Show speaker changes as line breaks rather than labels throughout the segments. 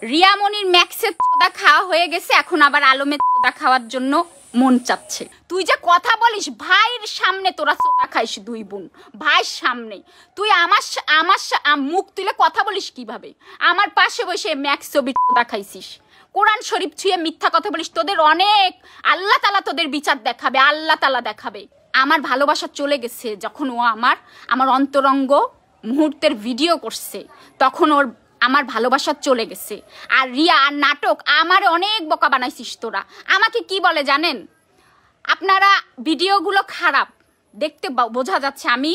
রিয়ামনির ম্যাক্সের চোদা খাওয়া হয়ে গেছে, এখন আবার আলমের চোদা খাওয়ার জন্য মন চাচ্ছে। তুই যে কথা বলিস ভাইয়ের সামনে, তোরা চোদা খাইস দুই বোন ভাইয়ের সামনে, তুই আমার মুখ তুলে কথা বলিস কিভাবে? আমার পাশে বসে ম্যাক্স ছবির চোদা খাইছিস, কোরআন শরীফ ছুঁয়ে মিথ্যা কথা বলিস। তোদের অনেক আল্লাহ তালা তোদের বিচার দেখাবে, আল্লাহ তালা দেখাবে। আমার ভালোবাসা চলে গেছে যখন ও আমার অন্তরঙ্গ মুহূর্তের ভিডিও করছে, তখন ওর আমার ভালোবাসা চলে গেছে। আর রিয়া আর নাটক আমার অনেক বোকা বানাইছিস তোরা। আমাকে কি বলে জানেন আপনারা? ভিডিওগুলো খারাপ দেখতে বোঝা যাচ্ছে। আমি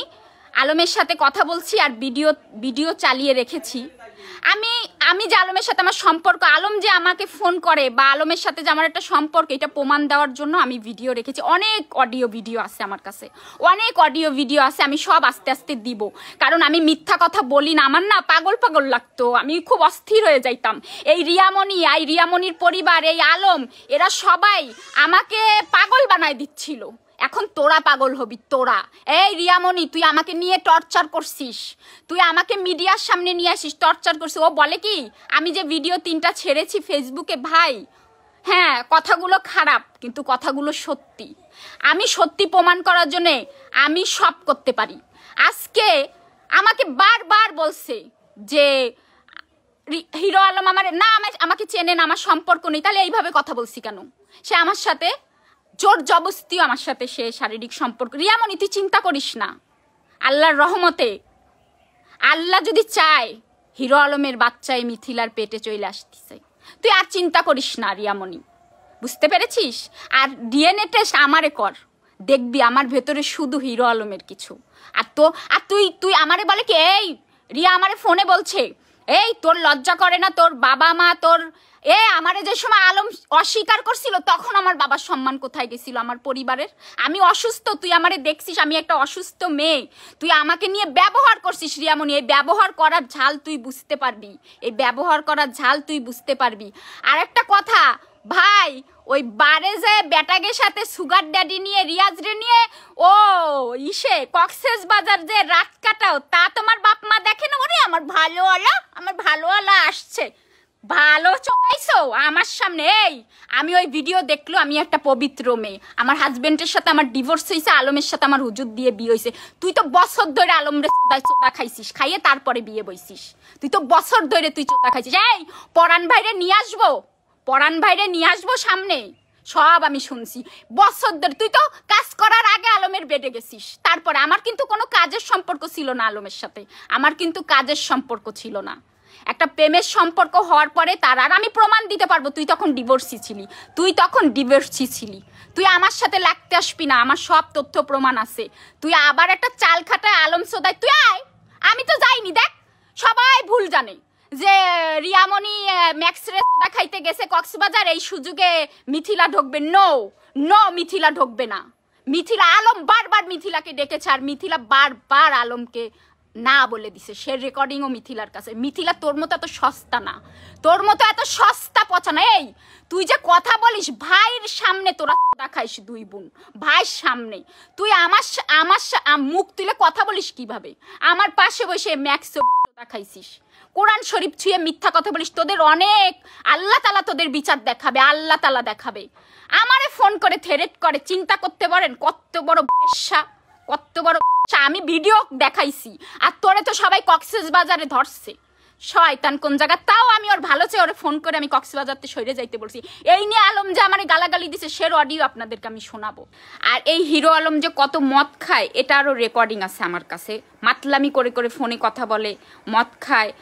আলমের সাথে কথা বলছি আর ভিডিও চালিয়ে রেখেছি। আমি যে আলমের সাথে আমার সম্পর্ক, আলম যে আমাকে ফোন করে বা আলমের সাথে যে আমার একটা সম্পর্ক, এটা প্রমাণ দেওয়ার জন্য আমি ভিডিও রেখেছি। অনেক অডিও ভিডিও আছে আমার কাছে, অনেক অডিও ভিডিও আছে। আমি সব আস্তে আস্তে দিব, কারণ আমি মিথ্যা কথা বলি না। আমার না পাগল লাগতো, আমি খুব অস্থির হয়ে যাইতাম। এই রিয়ামনির পরিবার, এই আলম, এরা সবাই আমাকে পাগল বানায় দিচ্ছিল। এখন তোরা পাগল হবি তোরা। এই রিয়ামনি, তুই আমাকে নিয়ে টর্চার করছিস, তুই আমাকে মিডিয়ার সামনে নিয়ে আসিস, টর্চার করছিস। ও বলে কি আমি যে ভিডিও 3টা ছেড়েছি ফেসবুকে, ভাই হ্যাঁ কথাগুলো খারাপ কিন্তু কথাগুলো সত্যি। আমি সত্যি প্রমাণ করার জন্যে আমি সব করতে পারি। আজকে আমাকে বারবার বলছে যে হিরো আলম আমাকে চেনে না, আমার সম্পর্ক নেই। তাহলে এইভাবে কথা বলছি কেন? সে আমার সাথে জোর জবস্তিও আমার সাথে সে শারীরিক সম্পর্ক। রিয়ামনি তুই চিন্তা করিস না, আল্লাহর রহমতে আল্লাহ যদি চায় হিরো আলমের বাচ্চা এই মিথিলার পেটে চলে আসতেছে। তুই আর চিন্তা করিস না রিয়ামনি, বুঝতে পেরেছিস? আর ডিএনএ টেস্ট আমারে কর, দেখবি আমার ভেতরে শুধু হিরো আলমের কিছু। আর তুই আমারে বলে কি, এই রিয়া আমারে ফোনে বলছে, এই তোর লজ্জা করে না তোর বাবা মা তোর আমারে যে সময় আলম অস্বীকার করছিল তখন আমার বাবার সম্মান কোথায় গেছিল আমার পরিবারের? আমি অসুস্থ, তুই আমারে দেখছিস আমি একটা অসুস্থ মেয়ে, তুই আমাকে নিয়ে ব্যবহার করছিস। রিয়ামনি, এই ব্যবহার করার ঝাল তুই বুঝতে পারবি, এই ব্যবহার করার ঝাল তুই বুঝতে পারবি। আর একটা কথা ভাই, ওই বারে যে ব্যাটাগের সাথে সুগার ড্যাডি নিয়ে রিয়াজ রে নিয়ে কক্সেস বাজার যে রাত কাটাও, তা তোমার বাপ মা দেখে না? ওরে আমার ভালোওয়ালা আসছে, ভালো চলাইছো আমার সামনে। এই আমি ওই ভিডিও দেখলো, আমি একটা পবিত্র মেয়ে, আমার হাজবেন্ডের সাথে আমার ডিভোর্স হয়েছে, আলমের সাথে আমার হুজুর দিয়ে বিয়ে হয়েছে। তুই তো বছর ধরে আলমরে চোদা খাইছিস, খাইয়ে তারপরে বিয়ে বইছিস। তুই তো বছর ধরে তুই চোদা খাইছিস। এই পরাণ ভাইরে নিয়ে আসবো সামনে, সব আমি শুনছি বছর ধরে। তুই তো কাজ করার আগে আলমের বেডে গেছিস, তারপরে আমার কিন্তু কোনো কাজের সম্পর্ক ছিল না আলমের সাথে, আমার কিন্তু কাজের সম্পর্ক ছিল না। একটা প্রেমের সম্পর্ক হওয়ার পরে তার আর আমি প্রমাণ দিতে পারবো তুই তখন ডিভোর্সি ছিলি। তুই আমার সাথে লাগতে আসবি না, আমার সব তথ্য প্রমাণ আছে। তুই আবার একটা চাল খাটায় আলম সোদায় তুই আয়, আমি তো যাইনি। দেখ সবাই ভুল জানে যে রিয়ামনি ম্যাক্স রে সোদা খাইতে গেছে কক্সবাজার, এই সুযোগে মিথিলা ঢুকবে। নো মিথিলা ঢুকবে না। মিথিলা, আলম বারবার মিথিলাকে ডেকেছে আর মিথিলা বারবার আলমকে না বলে দিছে। সে রেকর্ডিংও মিথিলার কাছে। মিথিলা তোর মতো এত সস্তা না, তোর মতো এত সস্তা পচা না। এই তুই যে কথা বলিস ভাইয়ের সামনে, তোরা চোদা খাইস দুই বোন ভাইয়ের সামনে, তুই আমার মুখ তুলে কথা বলিস কিভাবে? আমার পাশে বসে ম্যাক্স ছবি চোদা খাইছিস, কোরআন শরীফ ছুঁয়ে মিথ্যা কথা বলিস। তোদের অনেক আল্লাহ তালা তোদের বিচার দেখাবে, আল্লাহ তালা দেখাবে। আমারে ফোন করে থ্রেট করে, চিন্তা করতে পারেন কত বড় বেশ্যা, কত বড়। আমি ভিডিও দেখাইছি আর তোরে তো সবাই কক্সেস বাজারে ধরছে, শয়তান কোন জায়গা। তাও আমি ওর ভালো চেয়ে ওরে ফোন করে আমি কক্সবাজারতে সরে যাইতে বলছি। এই নিয়ে আলম যে আমার গালাগালি দিছে সের অডিও আপনাদেরকে আমি শোনাবো। আর এই হিরো আলম যে কত মদ খায় এটারও রেকর্ডিং আছে আমার কাছে। মাতলামি করে ফোনে কথা বলে, মদ খায়।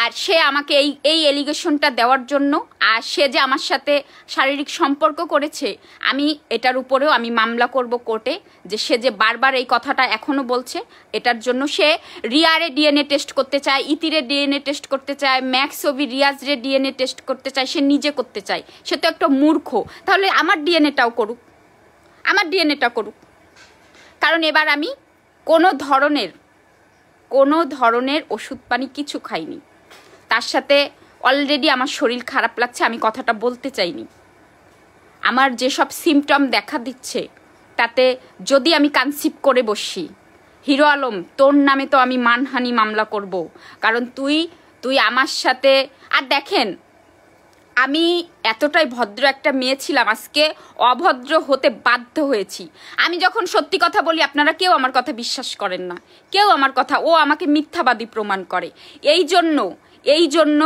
আর সে আমাকে এই এলিগেশনটা দেওয়ার জন্য, আর সে যে আমার সাথে শারীরিক সম্পর্ক করেছে, আমি এটার উপরেও আমি মামলা করব কোর্টে, যে সে যে বারবার এই কথাটা এখনও বলছে। এটার জন্য সে রিয়ারে ডিএনএ টেস্ট করতে চায়, ইতিরে ডিএনএ টেস্ট করতে চায়, ম্যাক্স ছবি রিয়াজরে ডিএনএ টেস্ট করতে চায়, সে নিজে করতে চায়। সে তো একটা মূর্খ। তাহলে আমার ডিএনএটাও করুক, কারণ এবার আমি কোনো ধরনের ওষুধ পানি কিছু খাইনি। তার সাথে অলরেডি আমার শরীর খারাপ লাগছে, আমি কথাটা বলতে চাইনি। আমার যেসব সিমটম দেখা দিচ্ছে তাতে যদি আমি কনসিভ করে বসি, হিরো আলম তোর নামে তো আমি মানহানি মামলা করব। কারণ তুই আমার সাথে, আর দেখেন আমি এতটাই ভদ্র একটা মেয়ে ছিলাম, আজকে অভদ্র হতে বাধ্য হয়েছি। আমি যখন সত্যি কথা বলি আপনারা কেউ আমার কথা বিশ্বাস করেন না, কেউ আমার কথা, ও আমাকে মিথ্যাবাদী প্রমাণ করে। এই জন্য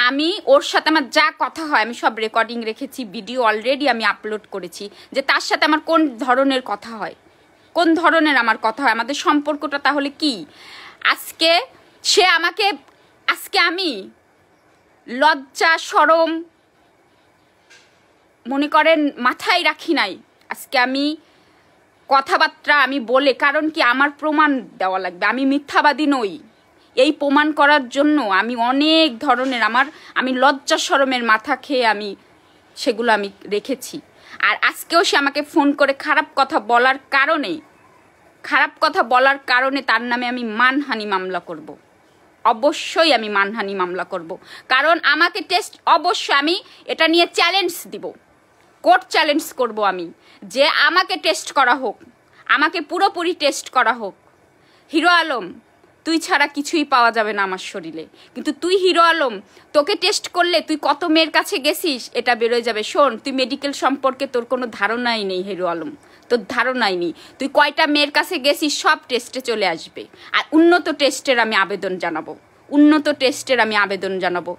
আমি ওর সাথে আমার যা কথা হয় আমি সব রেকর্ডিং রেখেছি, ভিডিও অলরেডি আমি আপলোড করেছি যে তার সাথে আমার কোন ধরনের কথা হয়, কোন ধরনের আমার কথা হয়, আমাদের সম্পর্কটা তাহলে কি। আজকে সে আমাকে, আজকে আমি লজ্জা শরম মনে করেন মাথায় রাখি নাই। আজকে আমি কথাবার্তা আমি বলে, কারণ কি আমার প্রমাণ দেওয়া লাগবে, আমি মিথ্যাবাদী নই। এই প্রমাণ করার জন্য আমি অনেক ধরনের আমি লজ্জা শরমের মাথা খেয়ে আমি সেগুলো আমি রেখেছি। আর আজকেও সে আমাকে ফোন করে খারাপ কথা বলার কারণে তার নামে আমি মানহানি মামলা করব। অবশ্যই আমি মানহানি মামলা করব, কারণ আমাকে টেস্ট, অবশ্যই আমি এটা নিয়ে চ্যালেঞ্জ দিব, কোর্ট চ্যালেঞ্জ করব আমি, যে আমাকে টেস্ট করা হোক, আমাকে পুরোপুরি টেস্ট করা হোক। হিরো আলম, তুই ছাড়া কিছুই পাওয়া যাবে না আমার শরীরে, কিন্তু তুই হিরো আলম, তোকে টেস্ট করলে তুই কত মেয়ের কাছে গেছিস এটা বেরোয় যাবে। শোন, তুই মেডিকেল সম্পর্কে তোর কোনো ধারণাই নেই হিরো আলম, তোর ধারণাই নেই। তুই কয়টা মেয়ের কাছে গেছিস সব টেস্টে চলে আসবে। আর উন্নত টেস্টের আমি আবেদন জানাবো,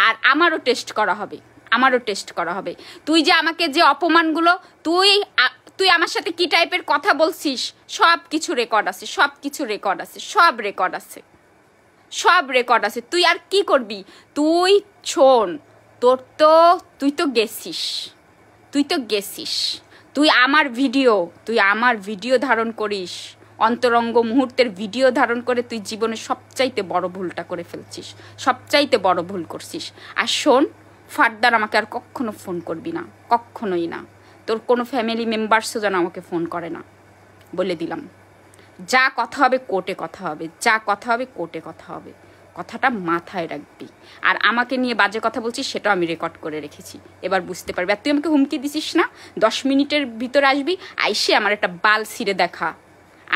আর আমারও টেস্ট করা হবে। তুই যে আমাকে যে অপমানগুলো, তুই আমার সাথে কি টাইপের কথা বলছিস সব কিছু রেকর্ড আছে। তুই আর কি করবি? তুই শোন, তুই তো গেছিস, তুই আমার ভিডিও ধারণ করিস, অন্তরঙ্গ মুহূর্তের ভিডিও ধারণ করে তুই জীবনে সবচাইতে বড় ভুলটা করে ফেলছিস, সবচাইতে বড় ভুল করছিস। আর শোন, ফার্দার আমাকে আর কখনো ফোন করবি না, কখনোই না। তোর কোনো ফ্যামিলি মেম্বার্সও যেন আমাকে ফোন করে না, বলে দিলাম। যা কথা হবে কোর্টে কথা হবে, কথাটা মাথায় রাখবি। আর আমাকে নিয়ে বাজে কথা বলছিস সেটাও আমি রেকর্ড করে রেখেছি, এবার বুঝতে পারবি। আর তুই আমাকে হুমকি দিছিস না 10 মিনিটের ভিতরে আসবি, আইসে আমার একটা বাল ছিঁড়ে দেখা,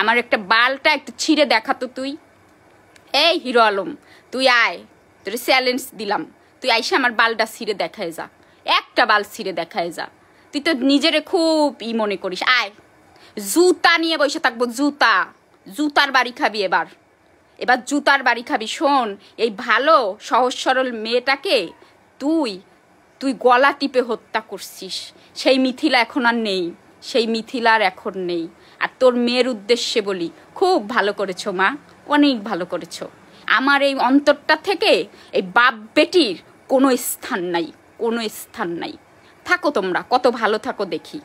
আমার একটা বালটা একটু ছিঁড়ে দেখা তো তুই। এই হিরো আলম, তুই আয়, তোর চ্যালেঞ্জ দিলাম, তুই আইসে আমার বালটা ছিঁড়ে দেখায় যা, একটা বাল ছিঁড়ে দেখায় যা। তুই তো নিজেরে খুব মনে করিস। আয়, জুতা নিয়ে বসে থাকবো, জুতার বাড়ি খাবি এবার জুতার বাড়ি খাবি। শোন, এই ভালো সহজ সরল মেয়েটাকে তুই গলা টিপে হত্যা করছিস। সেই মিথিলা এখন আর নেই, আর তোর মেয়ের উদ্দেশ্যে বলি, খুব ভালো করেছো মা, অনেক ভালো করেছো। আমার এই অন্তরটা থেকে এই বাপ বেটির কোনো স্থান নাই। থাকো তোমরা, কত ভালো থাকো দেখি।